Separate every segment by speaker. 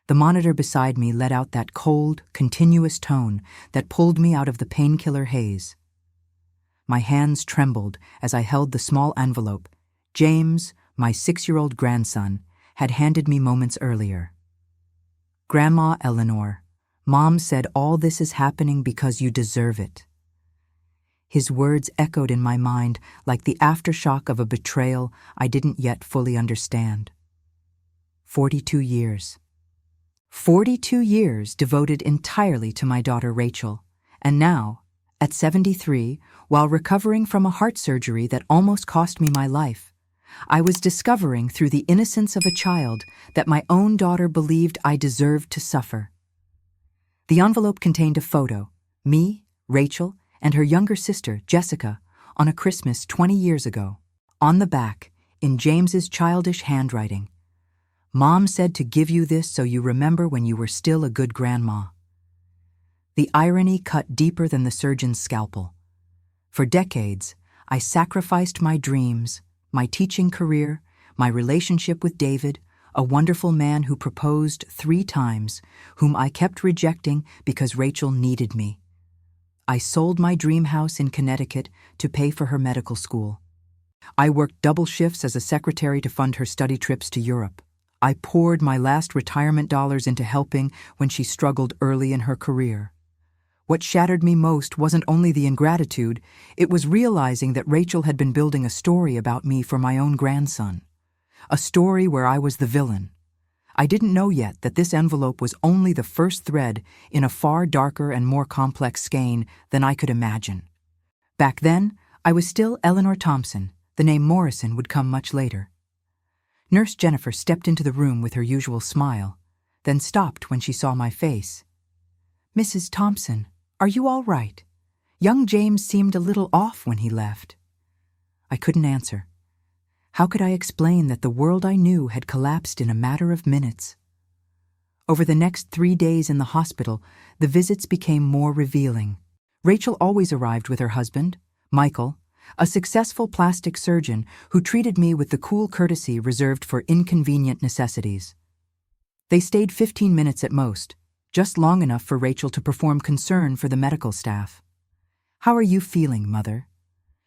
Speaker 1: The monitor beside me let out that cold, continuous tone that pulled me out of the painkiller haze. My hands trembled as I held the small envelope James, my 6-year-old grandson, had handed me moments earlier. "Grandma Eleanor, Mom said all this is happening because you deserve it." His words echoed in my mind like the aftershock of a betrayal I didn't yet fully understand. 42 years. 42 years devoted entirely to my daughter Rachel, and now, at 73, while recovering from a heart surgery that almost cost me my life, I was discovering through the innocence of a child that my own daughter believed I deserved to suffer. The envelope contained a photo, me, Rachel, and her younger sister, Jessica, on a Christmas 20 years ago. On the back, in James's childish handwriting, "Mom said to give you this so you remember when you were still a good grandma." The irony cut deeper than the surgeon's scalpel. For decades, I sacrificed my dreams, my teaching career, my relationship with David, a wonderful man who proposed 3 times, whom I kept rejecting because Rachel needed me. I sold my dream house in Connecticut to pay for her medical school. I worked double shifts as a secretary to fund her study trips to Europe. I poured my last retirement dollars into helping when she struggled early in her career. What shattered me most wasn't only the ingratitude, it was realizing that Rachel had been building a story about me for my own grandson. A story where I was the villain. I didn't know yet that this envelope was only the first thread in a far darker and more complex skein than I could imagine. Back then, I was still Eleanor Thompson. The name Morrison would come much later. Nurse Jennifer stepped into the room with her usual smile, then stopped when she saw my face. "Mrs. Thompson, are you all right? Young James seemed a little off when he left." I couldn't answer. How could I explain that the world I knew had collapsed in a matter of minutes? Over the next 3 days in the hospital, the visits became more revealing. Rachel always arrived with her husband, Michael, a successful plastic surgeon who treated me with the cool courtesy reserved for inconvenient necessities. They stayed 15 minutes at most, just long enough for Rachel to perform concern for the medical staff. "How are you feeling, Mother?"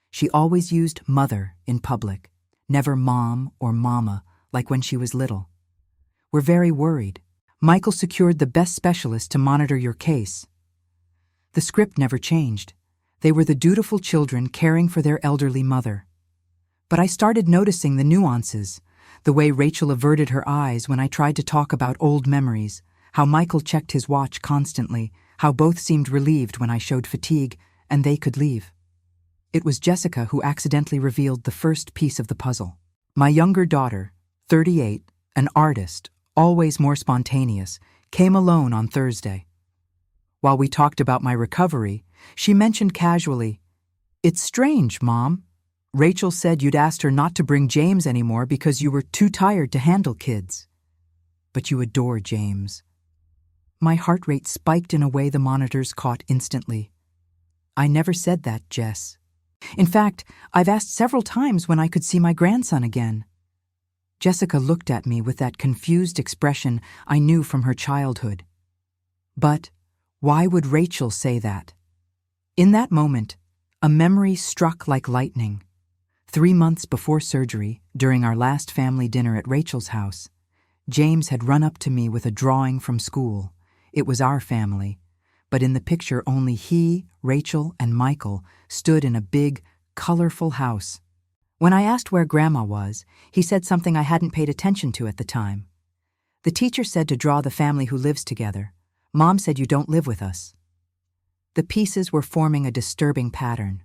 Speaker 1: She always used mother in public, never mom or mama like when she was little. "We're very worried. Michael secured the best specialist to monitor your case." The script never changed. They were the dutiful children caring for their elderly mother. But I started noticing the nuances, the way Rachel averted her eyes when I tried to talk about old memories, how Michael checked his watch constantly, how both seemed relieved when I showed fatigue, and they could leave. It was Jessica who accidentally revealed the first piece of the puzzle. My younger daughter, 38, an artist, always more spontaneous, came alone on Thursday. While we talked about my recovery, she mentioned casually, "It's strange, Mom. Rachel said you'd asked her not to bring James anymore because you were too tired to handle kids. But you adore James." My heart rate spiked in a way the monitors caught instantly. "I never said that, Jess. In fact, I've asked several times when I could see my grandson again." Jessica looked at me with that confused expression I knew from her childhood. But why would Rachel say that? In that moment, a memory struck like lightning. 3 months before surgery, during our last family dinner at Rachel's house, James had run up to me with a drawing from school. It was our family, but in the picture only he, Rachel, and Michael stood in a big, colorful house. When I asked where Grandma was, he said something I hadn't paid attention to at the time. "The teacher said to draw the family who lives together. Mom said you don't live with us." The pieces were forming a disturbing pattern.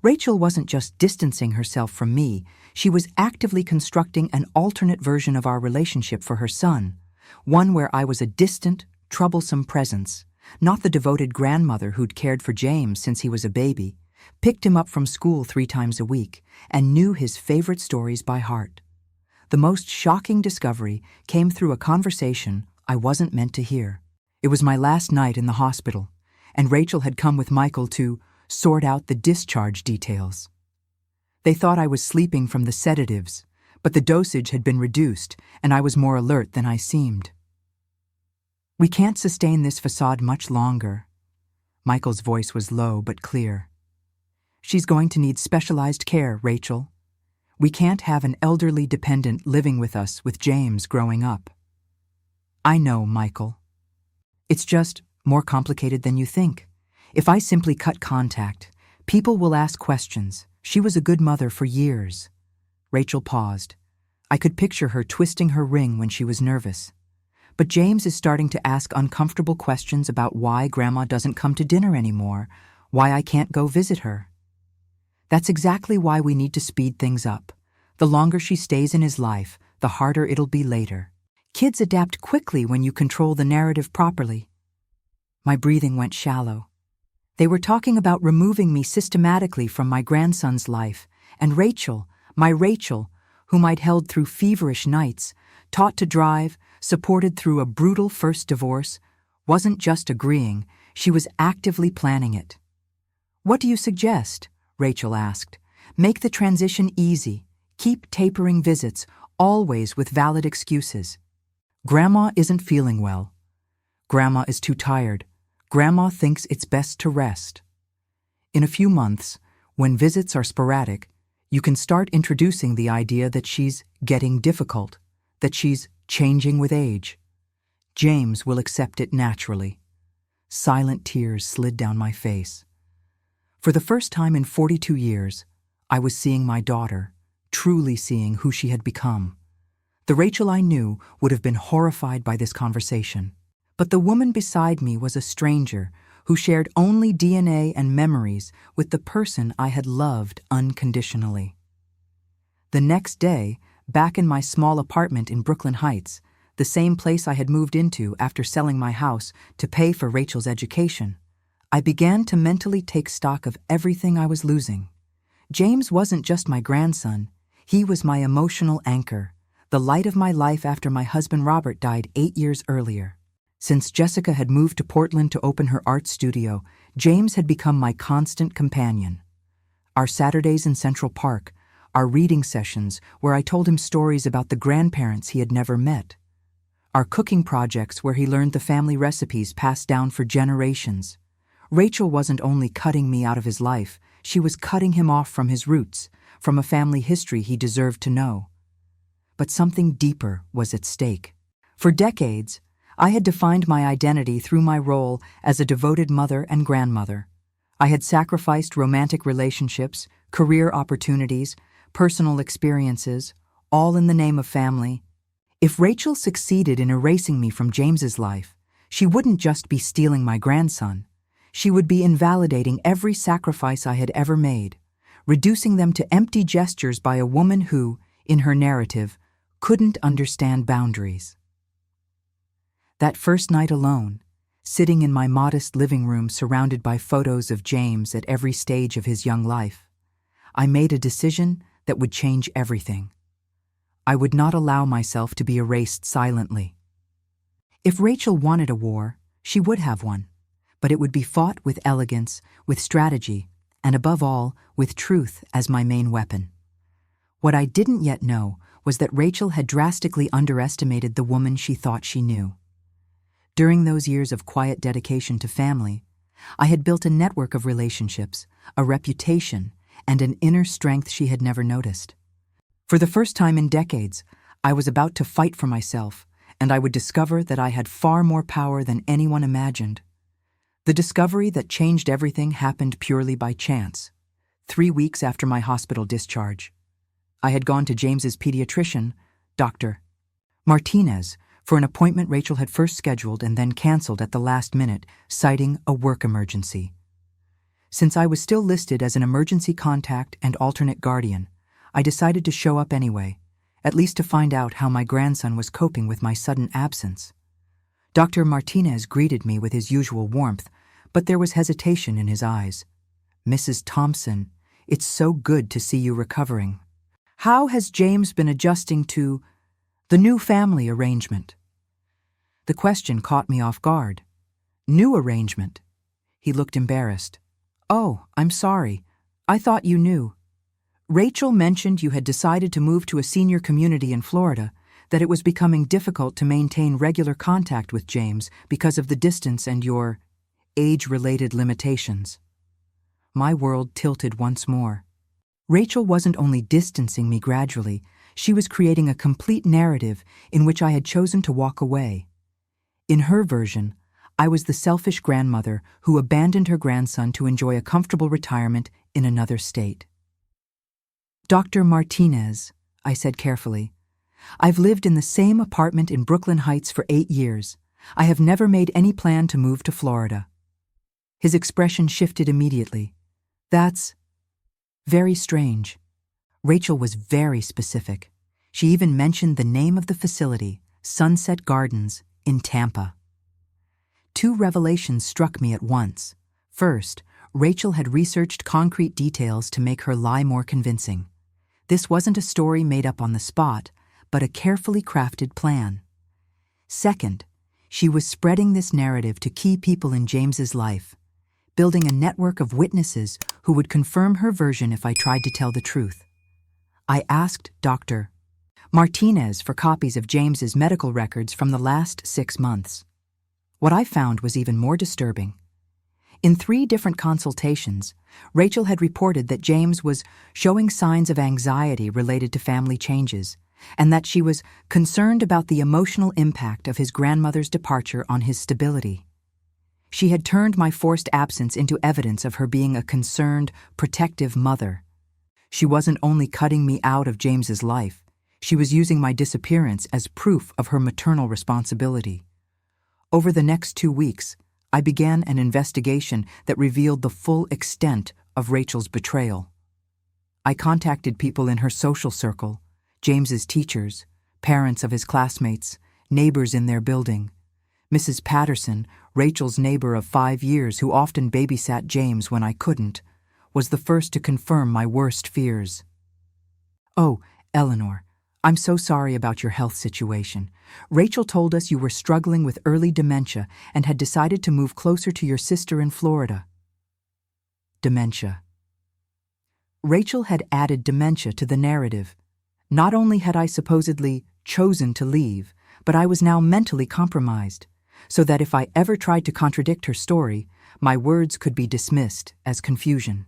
Speaker 1: Rachel wasn't just distancing herself from me, she was actively constructing an alternate version of our relationship for her son, one where I was a distant, troublesome presence, not the devoted grandmother who'd cared for James since he was a baby, picked him up from school 3 times a week, and knew his favorite stories by heart. The most shocking discovery came through a conversation I wasn't meant to hear. It was my last night in the hospital, and Rachel had come with Michael to sort out the discharge details. They thought I was sleeping from the sedatives, but the dosage had been reduced, and I was more alert than I seemed. We can't sustain this facade much longer. Michael's voice was low but clear. She's going to need specialized care, Rachel. We can't have an elderly dependent living with us with James growing up. I know, Michael. It's just more complicated than you think. If I simply cut contact, people will ask questions. She was a good mother for years. Rachel paused. I could picture her twisting her ring when she was nervous. But James is starting to ask uncomfortable questions about why Grandma doesn't come to dinner anymore, why I can't go visit her. That's exactly why we need to speed things up. The longer she stays in his life, the harder it'll be later. Kids adapt quickly when you control the narrative properly. My breathing went shallow. They were talking about removing me systematically from my grandson's life, and Rachel, my Rachel, whom I'd held through feverish nights, taught to drive, supported through a brutal first divorce, wasn't just agreeing, she was actively planning it. What do you suggest? Rachel asked. Make the transition easy. Keep tapering visits, always with valid excuses. Grandma isn't feeling well. Grandma is too tired. Grandma thinks it's best to rest. In a few months, when visits are sporadic, you can start introducing the idea that she's getting difficult, that she's changing with age. James will accept it naturally. Silent tears slid down my face. For the first time in 42 years, I was seeing my daughter, truly seeing who she had become. The Rachel I knew would have been horrified by this conversation. But the woman beside me was a stranger who shared only DNA and memories with the person I had loved unconditionally. The next day, back in my small apartment in Brooklyn Heights, the same place I had moved into after selling my house to pay for Rachel's education, I began to mentally take stock of everything I was losing. James wasn't just my grandson, he was my emotional anchor, the light of my life after my husband Robert died 8 years earlier. Since Jessica had moved to Portland to open her art studio, James had become my constant companion. Our Saturdays in Central Park, our reading sessions where I told him stories about the grandparents he had never met, our cooking projects where he learned the family recipes passed down for generations. Rachel wasn't only cutting me out of his life, she was cutting him off from his roots, from a family history he deserved to know. But something deeper was at stake. For decades, I had defined my identity through my role as a devoted mother and grandmother. I had sacrificed romantic relationships, career opportunities, personal experiences, all in the name of family. If Rachel succeeded in erasing me from James's life, she wouldn't just be stealing my grandson. She would be invalidating every sacrifice I had ever made, reducing them to empty gestures by a woman who, in her narrative, couldn't understand boundaries. That first night alone, sitting in my modest living room surrounded by photos of James at every stage of his young life, I made a decision that would change everything. I would not allow myself to be erased silently. If Rachel wanted a war, she would have one, but it would be fought with elegance, with strategy, and above all, with truth as my main weapon. What I didn't yet know was that Rachel had drastically underestimated the woman she thought she knew. During those years of quiet dedication to family, I had built a network of relationships, a reputation, and an inner strength she had never noticed. For the first time in decades, I was about to fight for myself, and I would discover that I had far more power than anyone imagined. The discovery that changed everything happened purely by chance, 3 weeks after my hospital discharge. I had gone to James's pediatrician, Dr. Martinez, for an appointment Rachel had first scheduled and then canceled at the last minute, citing a work emergency. Since I was still listed as an emergency contact and alternate guardian, I decided to show up anyway, at least to find out how my grandson was coping with my sudden absence. Dr. Martinez greeted me with his usual warmth, but there was hesitation in his eyes. "Mrs. Thompson, it's so good to see you recovering. How has James been adjusting to the new family arrangement?" The question caught me off guard. "New arrangement?" He looked embarrassed. "Oh, I'm sorry. I thought you knew. Rachel mentioned you had decided to move to a senior community in Florida. that it was becoming difficult to maintain regular contact with James because of the distance and your age-related limitations. My world tilted once more. Rachel wasn't only distancing me gradually, she was creating a complete narrative in which I had chosen to walk away. In her version, I was the selfish grandmother who abandoned her grandson to enjoy a comfortable retirement in another state. Dr. Martinez, I said carefully, I've lived in the same apartment in Brooklyn Heights for 8 years. I have never made any plan to move to Florida. His expression shifted immediately. That's very strange. Rachel was very specific. She even mentioned the name of the facility, Sunset Gardens, in Tampa. 2 revelations struck me at once. First, Rachel had researched concrete details to make her lie more convincing. This wasn't a story made up on the spot, but a carefully crafted plan. Second, she was spreading this narrative to key people in James's life, building a network of witnesses who would confirm her version if I tried to tell the truth. I asked Dr. Martinez for copies of James's medical records from the last 6 months. What I found was even more disturbing. In 3 different consultations, Rachel had reported that James was showing signs of anxiety related to family changes, and that she was concerned about the emotional impact of his grandmother's departure on his stability. She had turned my forced absence into evidence of her being a concerned, protective mother. She wasn't only cutting me out of James's life, she was using my disappearance as proof of her maternal responsibility. Over the next 2 weeks, I began an investigation that revealed the full extent of Rachel's betrayal. I contacted people in her social circle, James's teachers, parents of his classmates, neighbors in their building. Mrs. Patterson, Rachel's neighbor of 5 years who often babysat James when I couldn't, was the first to confirm my worst fears. "Oh, Eleanor, I'm so sorry about your health situation. Rachel told us you were struggling with early dementia and had decided to move closer to your sister in Florida." Dementia. Rachel had added dementia to the narrative. Not only had I supposedly chosen to leave, but I was now mentally compromised, so that if I ever tried to contradict her story, my words could be dismissed as confusion.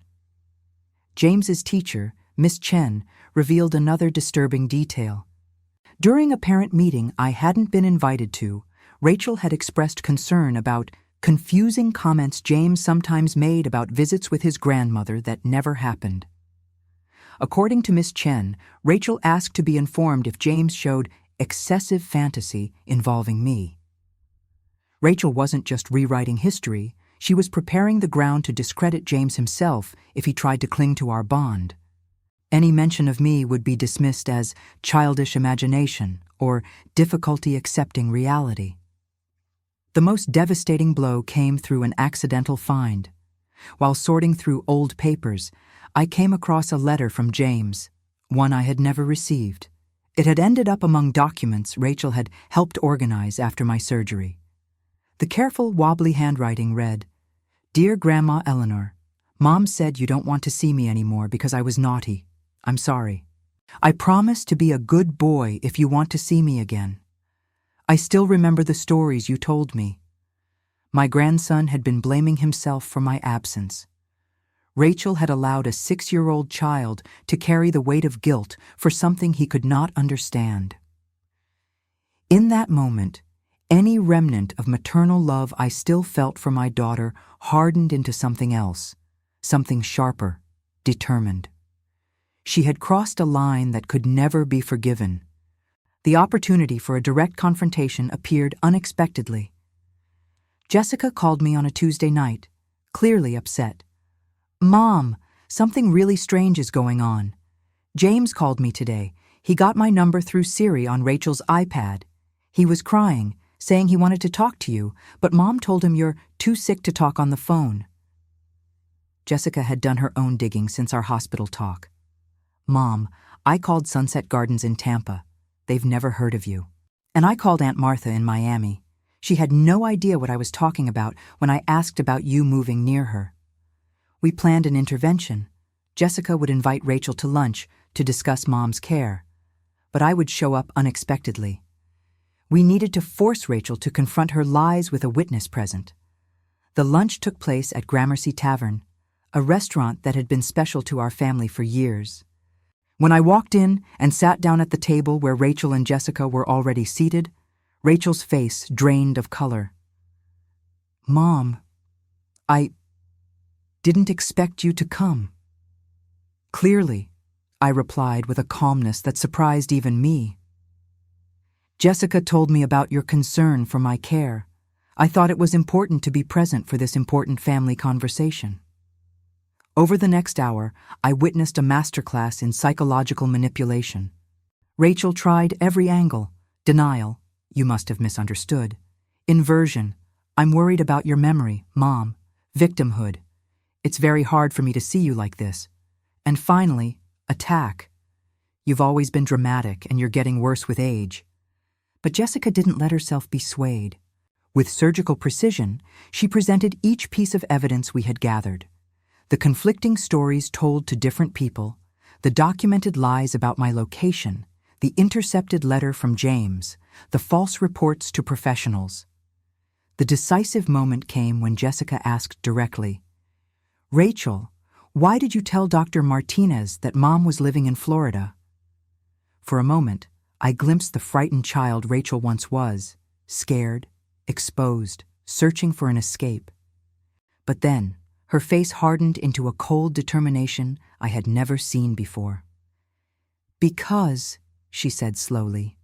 Speaker 1: James's teacher, Miss Chen, revealed another disturbing detail. During a parent meeting I hadn't been invited to, Rachel had expressed concern about confusing comments James sometimes made about visits with his grandmother that never happened. According to Miss Chen, Rachel asked to be informed if James showed excessive fantasy involving me. Rachel wasn't just rewriting history, she was preparing the ground to discredit James himself if he tried to cling to our bond. Any mention of me would be dismissed as childish imagination or difficulty accepting reality. The most devastating blow came through an accidental find. While sorting through old papers, I came across a letter from James, one I had never received. It had ended up among documents Rachel had helped organize after my surgery. The careful, wobbly handwriting read, "Dear Grandma Eleanor, Mom said you don't want to see me anymore because I was naughty. I'm sorry. I promise to be a good boy if you want to see me again. I still remember the stories you told me. My grandson had been blaming himself for my absence. Rachel had allowed a 6-year-old child to carry the weight of guilt for something he could not understand." In that moment, any remnant of maternal love I still felt for my daughter hardened into something else, something sharper, determined. She had crossed a line that could never be forgiven. The opportunity for a direct confrontation appeared unexpectedly. Jessica called me on a Tuesday night, clearly upset. "Mom, something really strange is going on. James called me today. He got my number through Siri on Rachel's iPad. He was crying, saying he wanted to talk to you, but Mom told him you're too sick to talk on the phone." Jessica had done her own digging since our hospital talk. "Mom, I called Sunset Gardens in Tampa. They've never heard of you. And I called Aunt Martha in Miami. She had no idea what I was talking about when I asked about you moving near her. We planned an intervention. Jessica would invite Rachel to lunch to discuss Mom's care. but I would show up unexpectedly. We needed to force Rachel to confront her lies with a witness present. The lunch took place at Gramercy Tavern, a restaurant that had been special to our family for years. When I walked in and sat down at the table where Rachel and Jessica were already seated, Rachel's face drained of color. "Mom, I didn't expect you to come." "Clearly," I replied with a calmness that surprised even me. "Jessica told me about your concern for my care. I thought it was important to be present for this important family conversation." Over the next hour, I witnessed a masterclass in psychological manipulation. Rachel tried every angle: denial, "You must have misunderstood"; inversion, "I'm worried about your memory, Mom"; victimhood, "It's very hard for me to see you like this"; and finally, attack, "You've always been dramatic and you're getting worse with age." But Jessica didn't let herself be swayed. With surgical precision, she presented each piece of evidence we had gathered: the conflicting stories told to different people, the documented lies about my location, the intercepted letter from James, the false reports to professionals. The decisive moment came when Jessica asked directly, "Rachel, why did you tell Dr. Martinez that Mom was living in Florida?" For a moment, I glimpsed the frightened child Rachel once was, scared, exposed, searching for an escape. But then, her face hardened into a cold determination I had never seen before. "Because," she said slowly,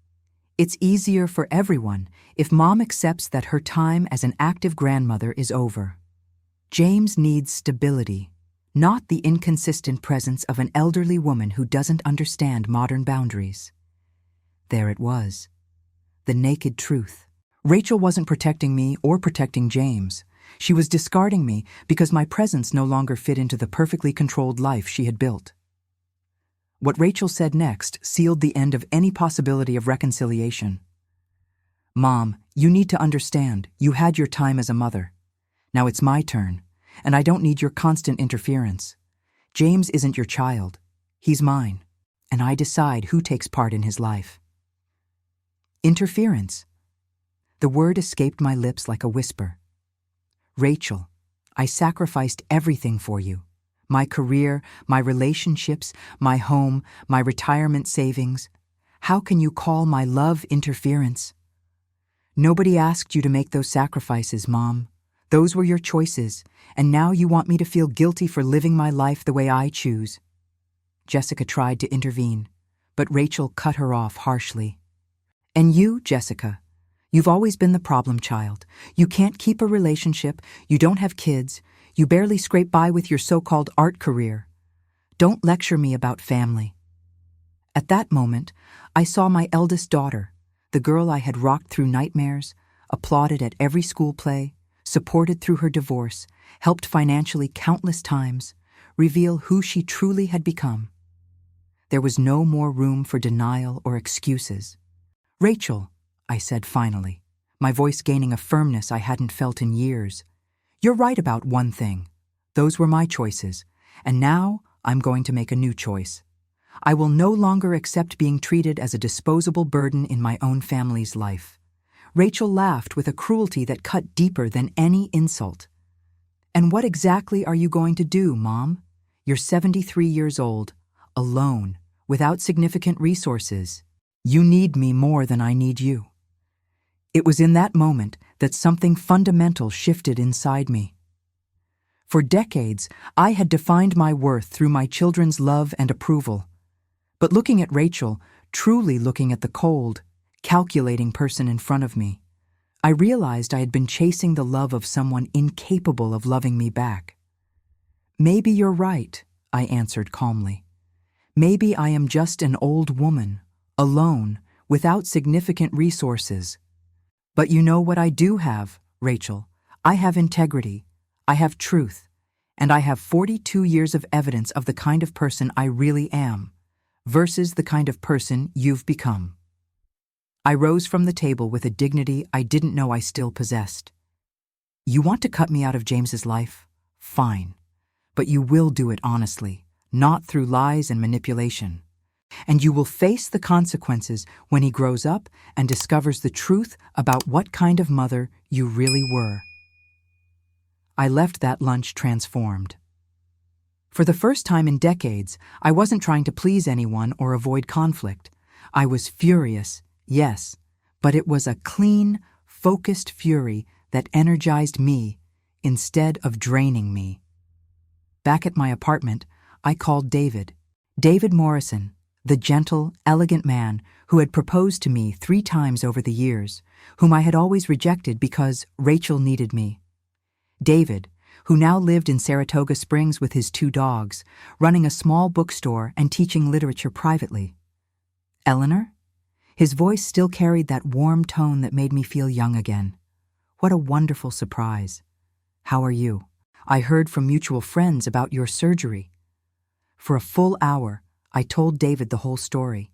Speaker 1: "it's easier for everyone if Mom accepts that her time as an active grandmother is over. James needs stability, not the inconsistent presence of an elderly woman who doesn't understand modern boundaries." There it was. The naked truth. Rachel wasn't protecting me or protecting James. She was discarding me because my presence no longer fit into the perfectly controlled life she had built. What Rachel said next sealed the end of any possibility of reconciliation. "Mom, you need to understand, you had your time as a mother. Now it's my turn, and I don't need your constant interference. James isn't your child. He's mine, and I decide who takes part in his life." Interference. The word escaped my lips like a whisper. "Rachel, I sacrificed everything for you. My career, my relationships, my home, my retirement savings. How can you call my love interference?" "Nobody asked you to make those sacrifices, Mom. Those were your choices, and now you want me to feel guilty for living my life the way I choose." Jessica tried to intervene, but Rachel cut her off harshly. "And you, Jessica, you've always been the problem child. You can't keep a relationship, you don't have kids, you barely scrape by with your so-called art career. Don't lecture me about family." At that moment, I saw my eldest daughter, the girl I had rocked through nightmares, applauded at every school play, supported through her divorce, helped financially countless times, reveal who she truly had become. There was no more room for denial or excuses. "Rachel," I said finally, my voice gaining a firmness I hadn't felt in years, "you're right about one thing. Those were my choices, and now I'm going to make a new choice. I will no longer accept being treated as a disposable burden in my own family's life." Rachel laughed with a cruelty that cut deeper than any insult. "And what exactly are you going to do, Mom? You're 73 years old, alone, without significant resources. You need me more than I need you." It was in that moment that something fundamental shifted inside me. For decades, I had defined my worth through my children's love and approval. But looking at Rachel, truly looking at the cold, calculating person in front of me, I realized I had been chasing the love of someone incapable of loving me back. "Maybe you're right," I answered calmly. "Maybe I am just an old woman, alone, without significant resources. But you know what I do have, Rachel? I have integrity, I have truth, and I have 42 years of evidence of the kind of person I really am, versus the kind of person you've become." I rose from the table with a dignity I didn't know I still possessed. "You want to cut me out of James's life? Fine. But you will do it honestly, not through lies and manipulation. And you will face the consequences when he grows up and discovers the truth about what kind of mother you really were. I left that lunch transformed. For the first time in decades, I wasn't trying to please anyone or avoid conflict. I was furious, yes, but it was a clean, focused fury that energized me instead of draining me. Back at my apartment, I called David Morrison, the gentle, elegant man who had proposed to me 3 times over the years, whom I had always rejected because Rachel needed me. David, who now lived in Saratoga Springs with his 2 dogs, running a small bookstore and teaching literature privately. Eleanor? His voice still carried that warm tone that made me feel young again. What a wonderful surprise. How are you? I heard from mutual friends about your surgery. For a full hour, I told David the whole story.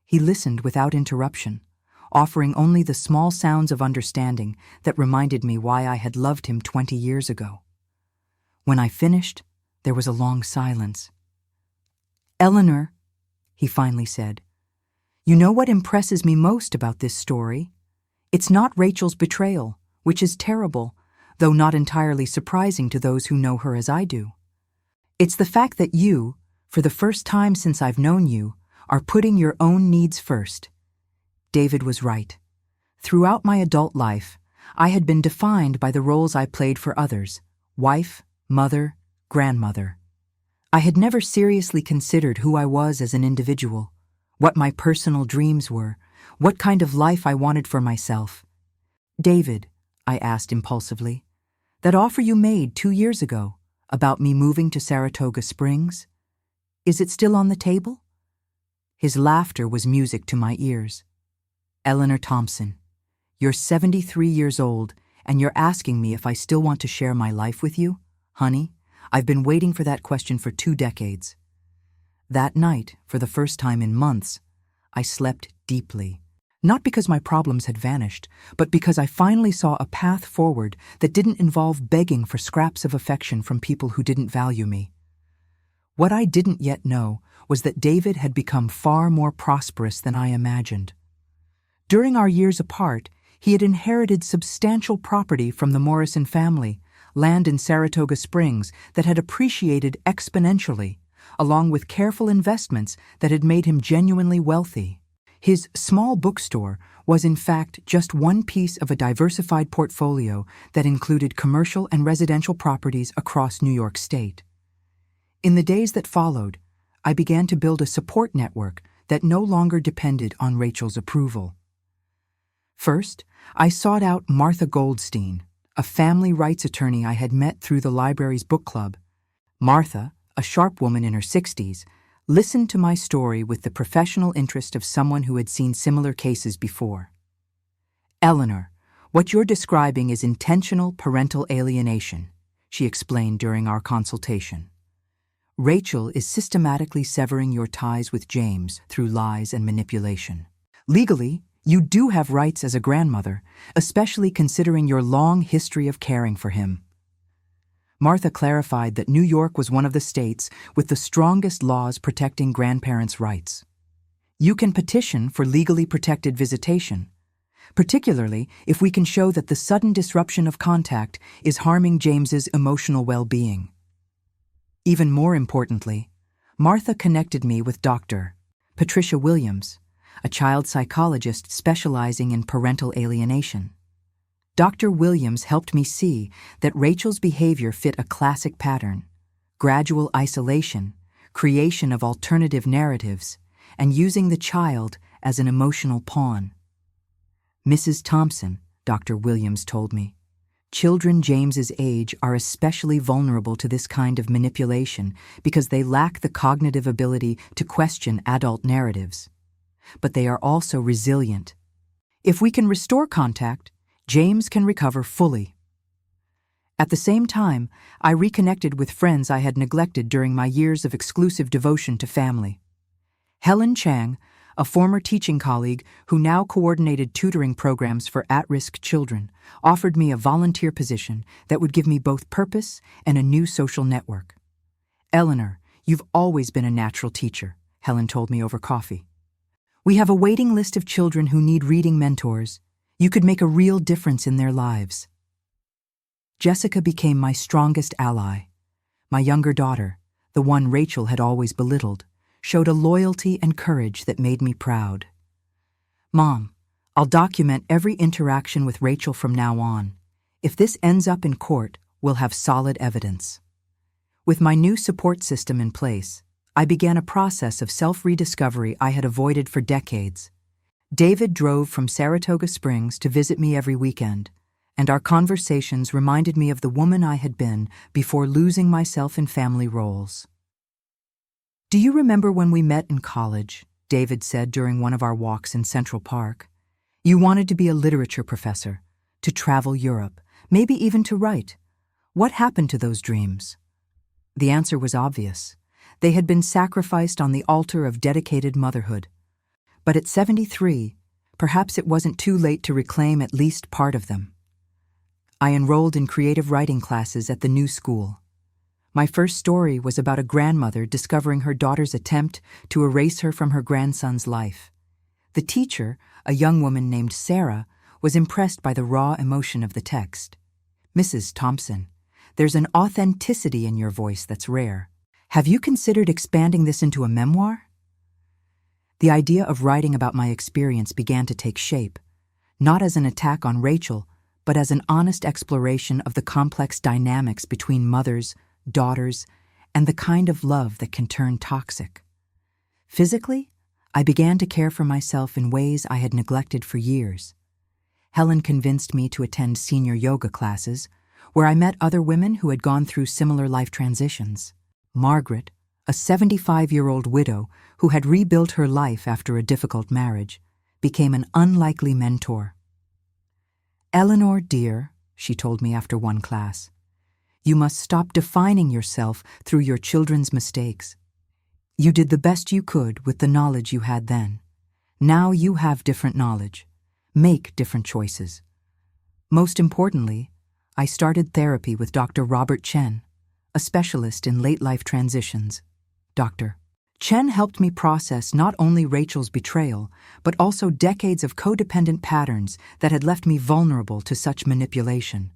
Speaker 1: He listened without interruption, offering only the small sounds of understanding that reminded me why I had loved him 20 years ago. When I finished, there was a long silence. Eleanor, he finally said, you know what impresses me most about this story? It's not Rachel's betrayal, which is terrible, though not entirely surprising to those who know her as I do. It's the fact that you, for the first time since I've known you, are putting your own needs first. David was right. Throughout my adult life, I had been defined by the roles I played for others: wife, mother, grandmother. I had never seriously considered who I was as an individual, what my personal dreams were, what kind of life I wanted for myself. David, I asked impulsively, that offer you made 2 years ago about me moving to Saratoga Springs, is it still on the table? His laughter was music to my ears. Eleanor Thompson, you're 73 years old and you're asking me if I still want to share my life with you? Honey, I've been waiting for that question for 2 decades. That night, for the first time in months, I slept deeply. Not because my problems had vanished, but because I finally saw a path forward that didn't involve begging for scraps of affection from people who didn't value me. What I didn't yet know was that David had become far more prosperous than I imagined. During our years apart, he had inherited substantial property from the Morrison family, land in Saratoga Springs that had appreciated exponentially, along with careful investments that had made him genuinely wealthy. His small bookstore was in fact just one piece of a diversified portfolio that included commercial and residential properties across New York State. In the days that followed, I began to build a support network that no longer depended on Rachel's approval. First, I sought out Martha Goldstein, a family rights attorney I had met through the library's book club. Martha, a sharp woman in her 60s, listened to my story with the professional interest of someone who had seen similar cases before. Eleanor, what you're describing is intentional parental alienation, she explained during our consultation. Rachel is systematically severing your ties with James through lies and manipulation. Legally, you do have rights as a grandmother, especially considering your long history of caring for him. Martha clarified that New York was one of the states with the strongest laws protecting grandparents' rights. You can petition for legally protected visitation, particularly if we can show that the sudden disruption of contact is harming James's emotional well-being. Even more importantly, Martha connected me with Dr. Patricia Williams, a child psychologist specializing in parental alienation. Dr. Williams helped me see that Rachel's behavior fit a classic pattern: gradual isolation, creation of alternative narratives, and using the child as an emotional pawn. Mrs. Thompson, Dr. Williams told me, children James's age are especially vulnerable to this kind of manipulation because they lack the cognitive ability to question adult narratives. But they are also resilient. If we can restore contact, James can recover fully. At the same time, I reconnected with friends I had neglected during my years of exclusive devotion to family. Helen Chang, a former teaching colleague who now coordinated tutoring programs for at-risk children, offered me a volunteer position that would give me both purpose and a new social network. Eleanor, you've always been a natural teacher. Helen told me over coffee. We have a waiting list of children who need reading mentors. You could make a real difference in their lives. Jessica became my strongest ally. My younger daughter, the one Rachel had always belittled, showed a loyalty and courage that made me proud. Mom, I'll document every interaction with Rachel from now on. If this ends up in court, we'll have solid evidence. With my new support system in place, I began a process of self-rediscovery I had avoided for decades. David drove from Saratoga Springs to visit me every weekend, and our conversations reminded me of the woman I had been before losing myself in family roles. Do you remember when we met in college? David said during one of our walks in Central Park. You wanted to be a literature professor, to travel Europe, maybe even to write. What happened to those dreams? The answer was obvious. They had been sacrificed on the altar of dedicated motherhood. But at 73, perhaps it wasn't too late to reclaim at least part of them. I enrolled in creative writing classes at the new school. My first story was about a grandmother discovering her daughter's attempt to erase her from her grandson's life. The teacher, a young woman named Sarah, was impressed by the raw emotion of the text. Mrs. Thompson, there's an authenticity in your voice that's rare. Have you considered expanding this into a memoir? The idea of writing about my experience began to take shape, not as an attack on Rachel, but as an honest exploration of the complex dynamics between mothers, daughters, and the kind of love that can turn toxic. Physically, I began to care for myself in ways I had neglected for years. Helen convinced me to attend senior yoga classes, where I met other women who had gone through similar life transitions. Margaret, a 75-year-old widow who had rebuilt her life after a difficult marriage, became an unlikely mentor. Eleanor, dear, she told me after one class, you must stop defining yourself through your children's mistakes. You did the best you could with the knowledge you had then. Now you have different knowledge. Make different choices. Most importantly, I started therapy with Dr. Robert Chen, a specialist in late-life transitions. Dr. Chen helped me process not only Rachel's betrayal, but also decades of codependent patterns that had left me vulnerable to such manipulation.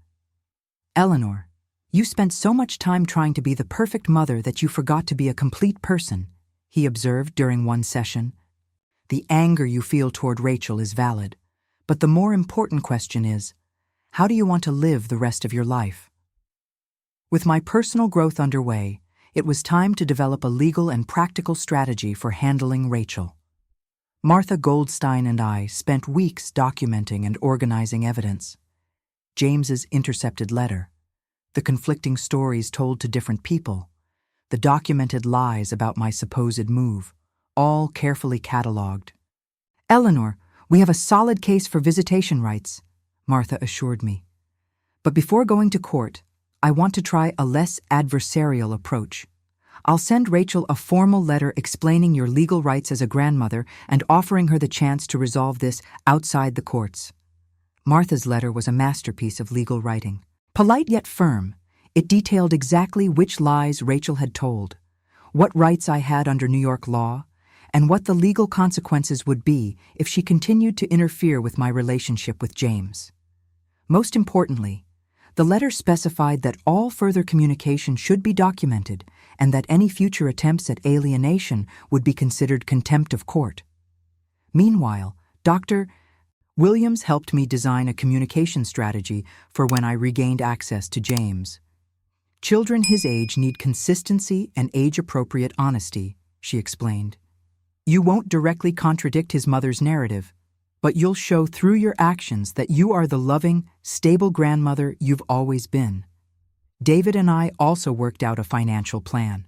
Speaker 1: Eleanor, you spent so much time trying to be the perfect mother that you forgot to be a complete person, he observed during one session. The anger you feel toward Rachel is valid, but the more important question is, how do you want to live the rest of your life? With my personal growth underway, it was time to develop a legal and practical strategy for handling Rachel. Martha Goldstein and I spent weeks documenting and organizing evidence. James's intercepted letter, the conflicting stories told to different people, the documented lies about my supposed move, all carefully cataloged. Eleanor, we have a solid case for visitation rights, Martha assured me. But before going to court, I want to try a less adversarial approach. I'll send Rachel a formal letter explaining your legal rights as a grandmother and offering her the chance to resolve this outside the courts. Martha's letter was a masterpiece of legal writing. Polite yet firm, it detailed exactly which lies Rachel had told, what rights I had under New York law, and what the legal consequences would be if she continued to interfere with my relationship with James. Most importantly, the letter specified that all further communication should be documented and that any future attempts at alienation would be considered contempt of court. Meanwhile, Dr. Williams helped me design a communication strategy for when I regained access to James. Children his age need consistency and age-appropriate honesty, she explained. You won't directly contradict his mother's narrative, but you'll show through your actions that you are the loving, stable grandmother you've always been. David and I also worked out a financial plan.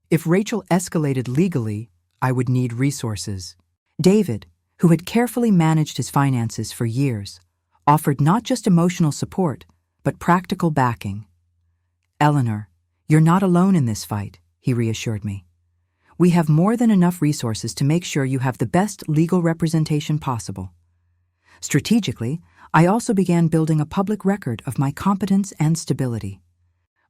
Speaker 1: If Rachel escalated legally, I would need resources. David, who had carefully managed his finances for years, offered not just emotional support, but practical backing. Eleanor, you're not alone in this fight, he reassured me. We have more than enough resources to make sure you have the best legal representation possible. Strategically, I also began building a public record of my competence and stability.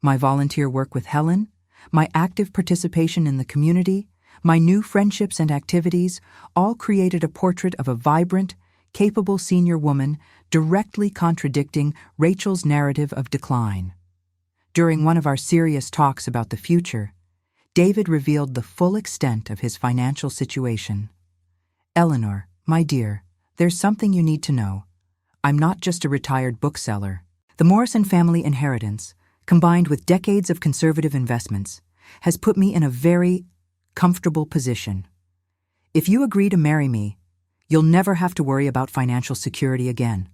Speaker 1: My volunteer work with Helen, my active participation in the community, My new friendships and activities all created a portrait of a vibrant, capable senior woman directly contradicting Rachel's narrative of decline. During one of our serious talks about the future, David revealed the full extent of his financial situation. "Eleanor, my dear, there's something you need to know. I'm not just a retired bookseller. The Morrison family inheritance, combined with decades of conservative investments, has put me in a very comfortable position. If you agree to marry me, you'll never have to worry about financial security again.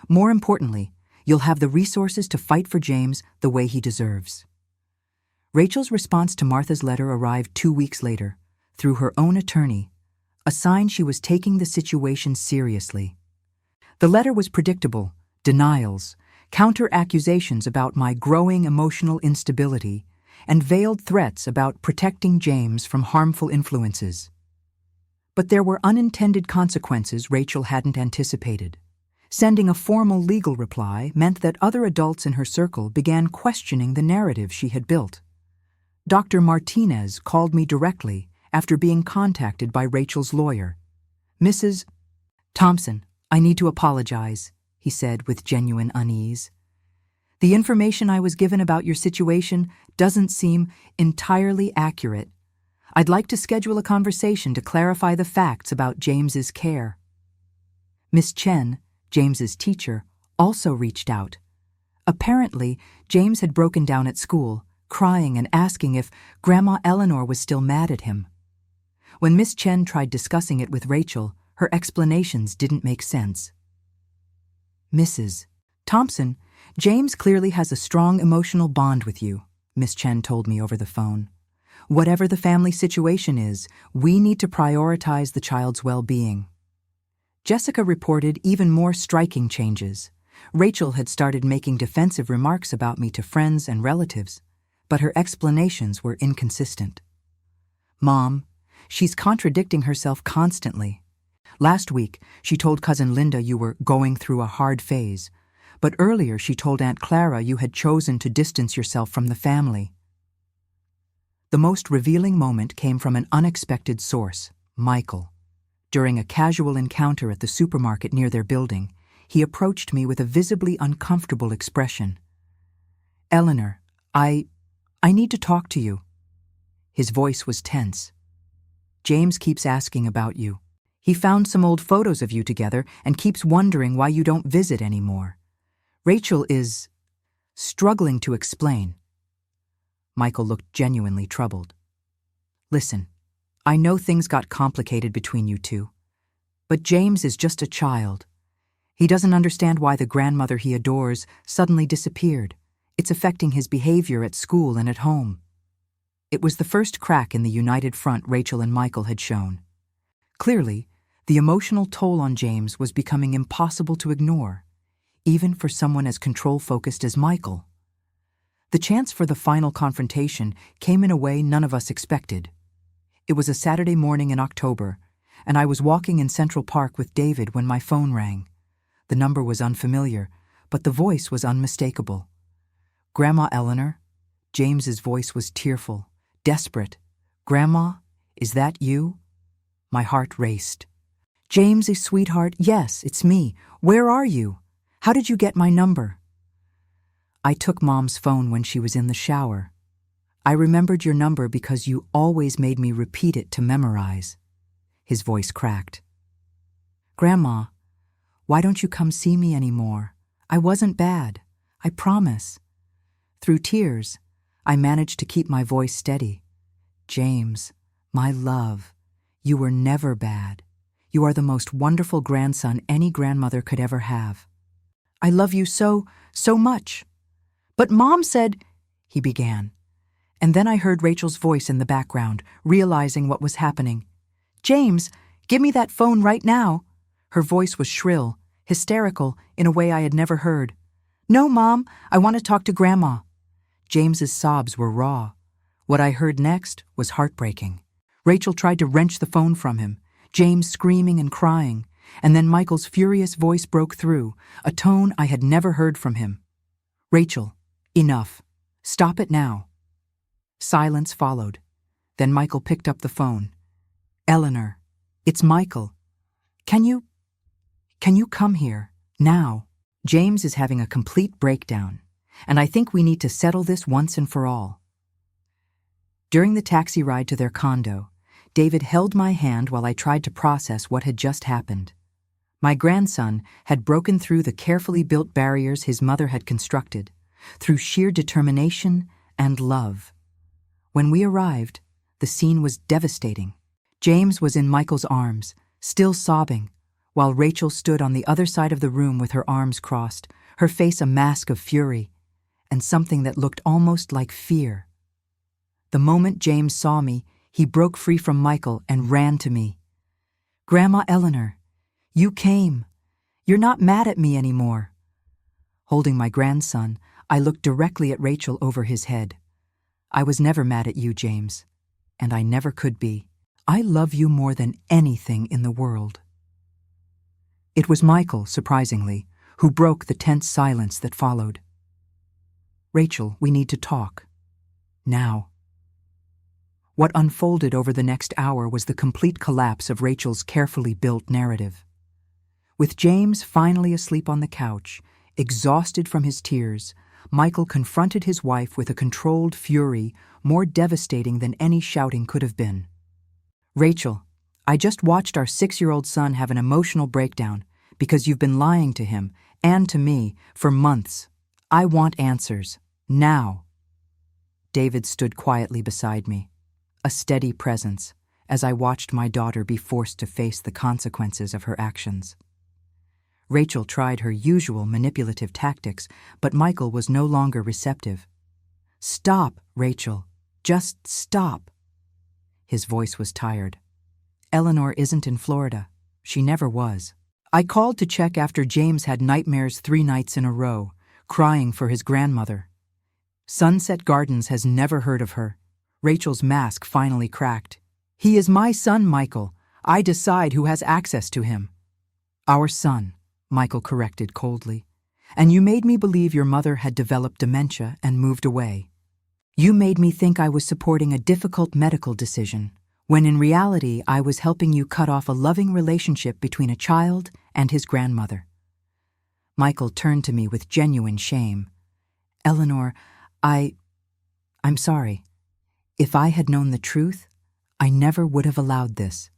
Speaker 1: More importantly, you'll have the resources to fight for James the way he deserves." Rachel's response to Martha's letter arrived 2 weeks later, through her own attorney, a sign she was taking the situation seriously. The letter was predictable: denials, counter-accusations about my growing emotional instability, and veiled threats about protecting James from harmful influences. But there were unintended consequences Rachel hadn't anticipated. Sending a formal legal reply meant that other adults in her circle began questioning the narrative she had built. Dr. Martinez called me directly after being contacted by Rachel's lawyer. "Mrs. Thompson, I need to apologize," he said with genuine unease. "The information I was given about your situation doesn't seem entirely accurate. I'd like to schedule a conversation to clarify the facts about James's care." Miss Chen, James's teacher, also reached out. Apparently, James had broken down at school, crying and asking if Grandma Eleanor was still mad at him. When Miss Chen tried discussing it with Rachel, her explanations didn't make sense. "Mrs. Thompson, James clearly has a strong emotional bond with you," Miss Chen told me over the phone. "Whatever the family situation is, we need to prioritize the child's well-being." Jessica reported even more striking changes. Rachel had started making defensive remarks about me to friends and relatives, but her explanations were inconsistent. "Mom, she's contradicting herself constantly. Last week, she told Cousin Linda you were going through a hard phase, but earlier she told Aunt Clara you had chosen to distance yourself from the family." The most revealing moment came from an unexpected source, Michael. During a casual encounter at the supermarket near their building, he approached me with a visibly uncomfortable expression. "Eleanor, I need to talk to you." His voice was tense. "James keeps asking about you. He found some old photos of you together and keeps wondering why you don't visit anymore. Rachel is struggling to explain." Michael looked genuinely troubled. "Listen, I know things got complicated between you two, but James is just a child. He doesn't understand why the grandmother he adores suddenly disappeared. It's affecting his behavior at school and at home." It was the first crack in the united front Rachel and Michael had shown. Clearly, the emotional toll on James was becoming impossible to ignore, even for someone as control-focused as Michael. The chance for the final confrontation came in a way none of us expected. It was a Saturday morning in October, and I was walking in Central Park with David when my phone rang. The number was unfamiliar, but the voice was unmistakable. "Grandma Eleanor?" James's voice was tearful, desperate. "Grandma, is that you?" My heart raced. "James, sweetheart, yes, it's me. Where are you? How did you get my number?" "I took Mom's phone when she was in the shower. I remembered your number because you always made me repeat it to memorize." His voice cracked. "Grandma, why don't you come see me anymore? I wasn't bad. I promise." Through tears, I managed to keep my voice steady. "James, my love, you were never bad. You are the most wonderful grandson any grandmother could ever have. I love you so much." "But Mom said," he began. And then I heard Rachel's voice in the background, realizing what was happening. "James, give me that phone right now." Her voice was shrill, hysterical, in a way I had never heard. "No, Mom, I want to talk to Grandma." James's sobs were raw. What I heard next was heartbreaking. Rachel tried to wrench the phone from him, James screaming and crying, and then Michael's furious voice broke through, a tone I had never heard from him. "Rachel, enough. Stop it now." Silence followed. Then Michael picked up the phone, Eleanor, it's Michael. Can you come here, now? James is having a complete breakdown, and I think we need to settle this once and for all. During the taxi ride to their condo, David held my hand while I tried to process what had just happened. My grandson had broken through the carefully built barriers his mother had constructed, through sheer determination and love. When we arrived, the scene was devastating. James was in Michael's arms, still sobbing, while Rachel stood on the other side of the room with her arms crossed, her face a mask of fury, and something that looked almost like fear. The moment James saw me, he broke free from Michael and ran to me. "Grandma Eleanor, you came. You're not mad at me anymore." Holding my grandson, I looked directly at Rachel over his head. "I was never mad at you, James, and I never could be. I love you more than anything in the world." It was Michael, surprisingly, who broke the tense silence that followed. "Rachel, we need to talk. Now." What unfolded over the next hour was the complete collapse of Rachel's carefully built narrative. With James finally asleep on the couch, exhausted from his tears, Michael confronted his wife with a controlled fury more devastating than any shouting could have been. "Rachel, I just watched our 6-year-old son have an emotional breakdown because you've been lying to him and to me for months. I want answers. Now." David stood quietly beside me, a steady presence, as I watched my daughter be forced to face the consequences of her actions. Rachel tried her usual manipulative tactics, but Michael was no longer receptive. "Stop, Rachel. Just stop." His voice was tired. "Eleanor isn't in Florida. She never was. I called to check after James had nightmares 3 nights in a row, crying for his grandmother. Sunset Gardens has never heard of her." Rachel's mask finally cracked. "He is my son, Michael. I decide who has access to him." "Our son," Michael corrected coldly. "And you made me believe your mother had developed dementia and moved away. You made me think I was supporting a difficult medical decision, when in reality I was helping you cut off a loving relationship between a child and his grandmother." Michael turned to me with genuine shame. "Eleanor, I'm sorry. If I had known the truth, I never would have allowed this.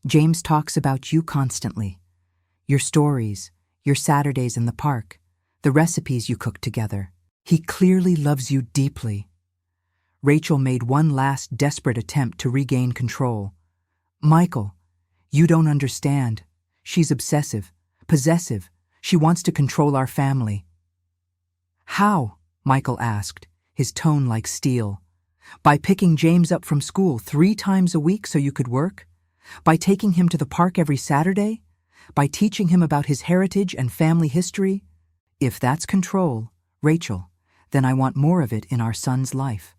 Speaker 1: James talks about you constantly. Your stories, your Saturdays in the park, the recipes you cooked together. He clearly loves you deeply." Rachel made one last desperate attempt to regain control. "Michael, you don't understand. She's obsessive, possessive. She wants to control our family." "How?" Michael asked, his tone like steel. "By picking James up from school 3 times a week so you could work? By taking him to the park every Saturday? By teaching him about his heritage and family history? If that's control, Rachel, then I want more of it in our son's life."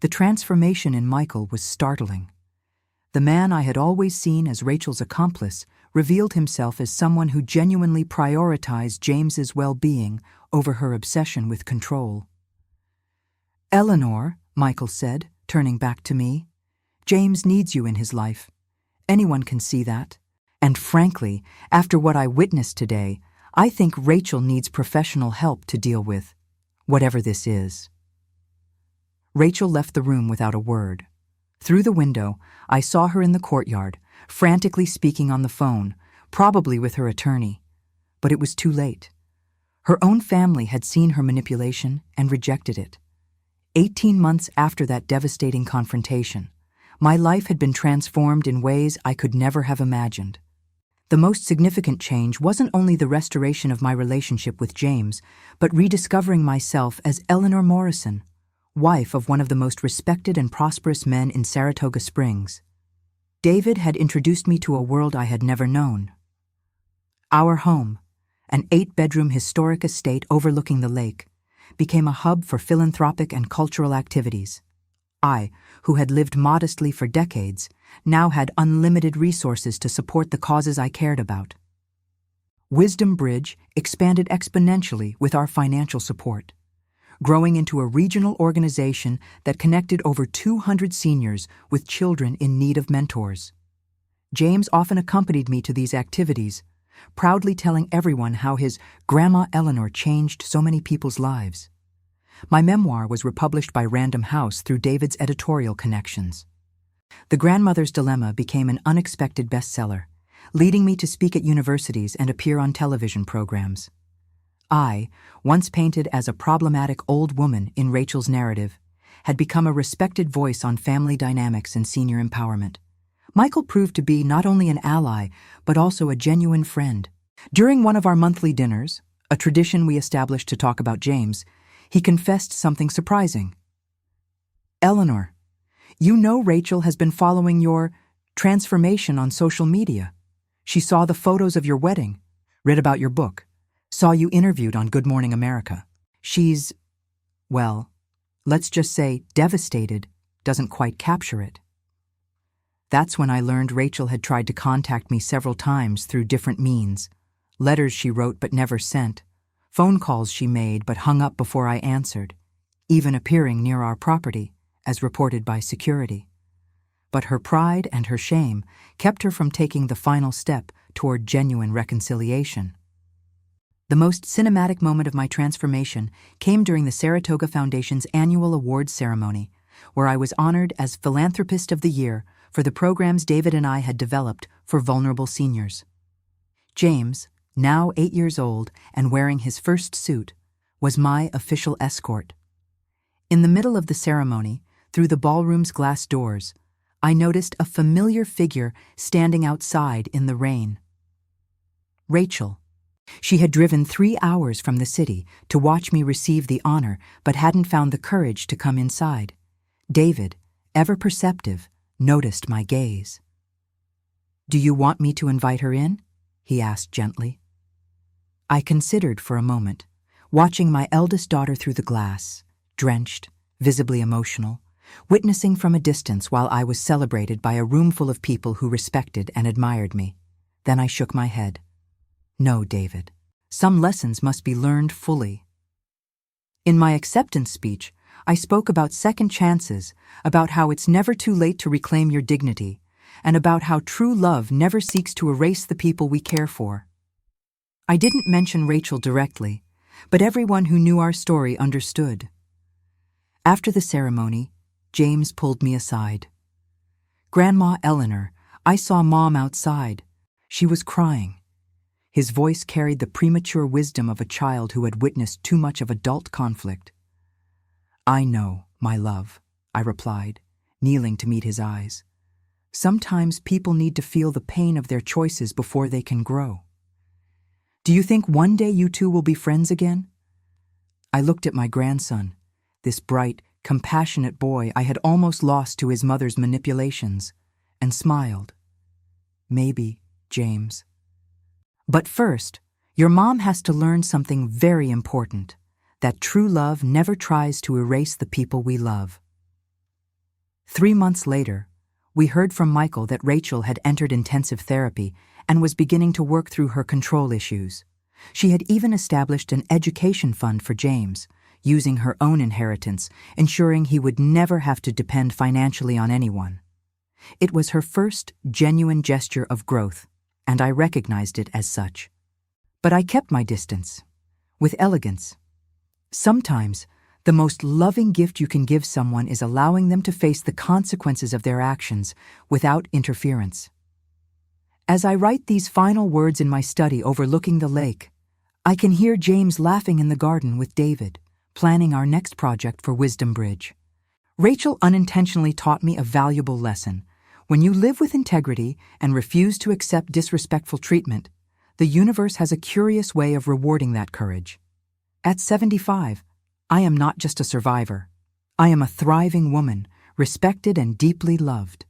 Speaker 1: The transformation in Michael was startling. The man I had always seen as Rachel's accomplice revealed himself as someone who genuinely prioritized James's well-being over her obsession with control. "Eleanor," Michael said, turning back to me, "James needs you in his life. Anyone can see that. And frankly, after what I witnessed today, I think Rachel needs professional help to deal with whatever this is." Rachel left the room without a word. Through the window, I saw her in the courtyard, frantically speaking on the phone, probably with her attorney. But it was too late. Her own family had seen her manipulation and rejected it. 18 months after that devastating confrontation, my life had been transformed in ways I could never have imagined. The most significant change wasn't only the restoration of my relationship with James, but rediscovering myself as Eleanor Morrison, wife of one of the most respected and prosperous men in Saratoga Springs. David had introduced me to a world I had never known. Our home, an 8-bedroom historic estate overlooking the lake, became a hub for philanthropic and cultural activities. I, who had lived modestly for decades, now had unlimited resources to support the causes I cared about. Wisdom Bridge expanded exponentially with our financial support. growing into a regional organization that connected over 200 seniors with children in need of mentors. James often accompanied me to these activities, proudly telling everyone how his Grandma Eleanor changed so many people's lives. My memoir was republished by Random House through David's editorial connections. The Grandmother's Dilemma became an unexpected bestseller, leading me to speak at universities and appear on television programs. I, once painted as a problematic old woman in Rachel's narrative, had become a respected voice on family dynamics and senior empowerment. Michael proved to be not only an ally, but also a genuine friend. During one of our monthly dinners, a tradition we established to talk about James, he confessed something surprising. "Eleanor, you know Rachel has been following your transformation on social media. She saw the photos of your wedding, read about your book, saw you interviewed on Good Morning America. She's, well, let's just say devastated doesn't quite capture it." That's when I learned Rachel had tried to contact me several times through different means. Letters she wrote but never sent, phone calls she made but hung up before I answered, even appearing near our property, as reported by security. But her pride and her shame kept her from taking the final step toward genuine reconciliation. The most cinematic moment of my transformation came during the Saratoga Foundation's annual awards ceremony, where I was honored as Philanthropist of the Year for the programs David and I had developed for vulnerable seniors. James, now 8 years old and wearing his first suit, was my official escort. In the middle of the ceremony, through the ballroom's glass doors, I noticed a familiar figure standing outside in the rain. Rachel. She had driven 3 hours from the city to watch me receive the honor, but hadn't found the courage to come inside. David, ever perceptive, noticed my gaze. "Do you want me to invite her in?" he asked gently. I considered for a moment, watching my eldest daughter through the glass, drenched, visibly emotional, witnessing from a distance while I was celebrated by a room full of people who respected and admired me. Then I shook my head. "No, David. Some lessons must be learned fully." In my acceptance speech, I spoke about second chances, about how it's never too late to reclaim your dignity, and about how true love never seeks to erase the people we care for. I didn't mention Rachel directly, but everyone who knew our story understood. After the ceremony, James pulled me aside. "Grandma Eleanor, I saw Mom outside. She was crying." His voice carried the premature wisdom of a child who had witnessed too much of adult conflict. "I know, my love," I replied, kneeling to meet his eyes. "Sometimes people need to feel the pain of their choices before they can grow. Do you think one day you two will be friends again?" I looked at my grandson, this bright, compassionate boy I had almost lost to his mother's manipulations, and smiled. "Maybe, James. But first, your mom has to learn something very important, that true love never tries to erase the people we love." 3 months later, we heard from Michael that Rachel had entered intensive therapy and was beginning to work through her control issues. She had even established an education fund for James, using her own inheritance, ensuring he would never have to depend financially on anyone. It was her first genuine gesture of growth, and I recognized it as such. But I kept my distance, with elegance. Sometimes, the most loving gift you can give someone is allowing them to face the consequences of their actions without interference. As I write these final words in my study overlooking the lake, I can hear James laughing in the garden with David, planning our next project for Wisdom Bridge. Rachel unintentionally taught me a valuable lesson. When you live with integrity and refuse to accept disrespectful treatment, the universe has a curious way of rewarding that courage. At 75, I am not just a survivor. I am a thriving woman, respected and deeply loved.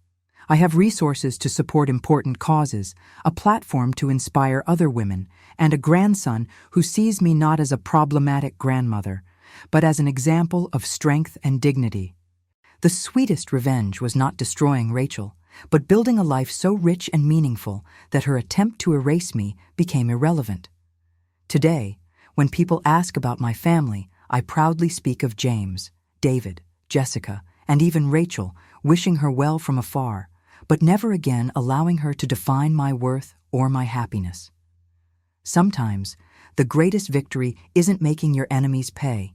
Speaker 1: I have resources to support important causes, a platform to inspire other women, and a grandson who sees me not as a problematic grandmother, but as an example of strength and dignity. The sweetest revenge was not destroying Rachel, but building a life so rich and meaningful that her attempt to erase me became irrelevant. Today, when people ask about my family, I proudly speak of James, David, Jessica, and even Rachel, wishing her well from afar, but never again allowing her to define my worth or my happiness. Sometimes, the greatest victory isn't making your enemies pay.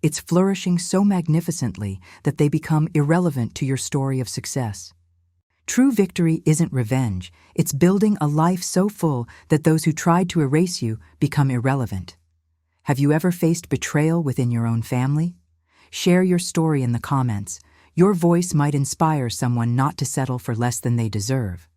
Speaker 1: It's flourishing so magnificently that they become irrelevant to your story of success. True victory isn't revenge, it's building a life so full that those who tried to erase you become irrelevant. Have you ever faced betrayal within your own family? Share your story in the comments. Your voice might inspire someone not to settle for less than they deserve.